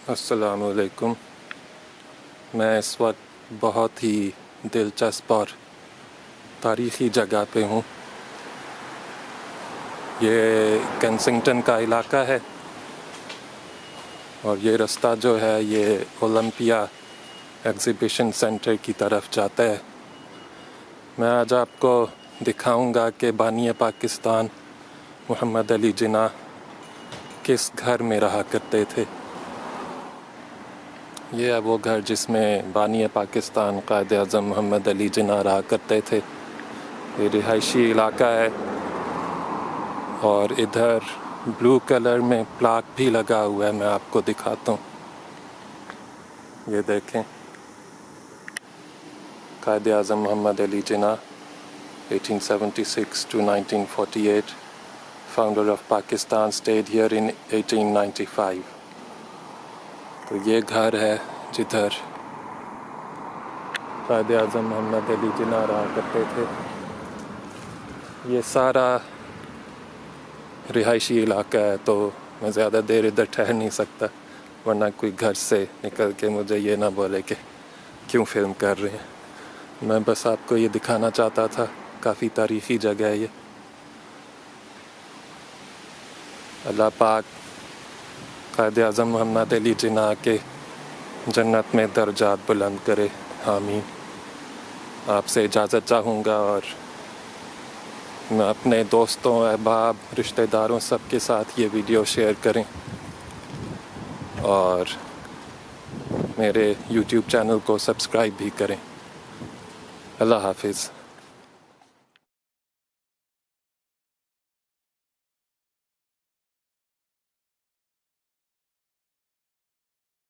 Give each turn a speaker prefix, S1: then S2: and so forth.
S1: السلام علیکم. میں اس وقت بہت ہی دلچسپ اور تاریخی جگہ پہ ہوں. یہ کینسنگٹن کا علاقہ ہے اور یہ رستہ جو ہے یہ اولمپیا ایگزیبیشن سینٹر کی طرف جاتا ہے. میں آج آپ کو دکھاؤں گا کہ بانی پاکستان محمد علی جناح کس گھر میں رہا کرتے تھے. یہ ہے وہ گھر جس میں بانی پاکستان قائد-اعظم محمد علی جناح رہا کرتے تھے. یہ رہائشی علاقہ ہے اور ادھر بلو کلر میں پلاک بھی لگا ہوا ہے. میں آپ کو دکھاتا ہوں. یہ دیکھیں, قائد-اعظم محمد Ali Jinnah 1876 to 1948, founder of Pakistan, stayed here in 1895. تو یہ گھر ہے جدھر قائد-اعظم محمد علی جناح رہا کرتے تھے. یہ سارا رہائشی علاقہ ہے تو میں زیادہ دیر ادھر ٹھہر نہیں سکتا, ورنہ کوئی گھر سے نکل کے مجھے یہ نہ بولے کہ کیوں فلم کر رہے ہیں. میں بس آپ کو یہ دکھانا چاہتا تھا. کافی تاریخی جگہ ہے یہ. اللہ پاک قائد-اعظم محمد علی جناح کے جنت میں درجات بلند کرے. آمین. آپ سے اجازت چاہوں گا اور میں اپنے دوستوں, احباب, رشتہ داروں سب کے ساتھ یہ ویڈیو شیئر کریں اور میرے یوٹیوب چینل کو سبسکرائب بھی کریں. اللہ حافظ.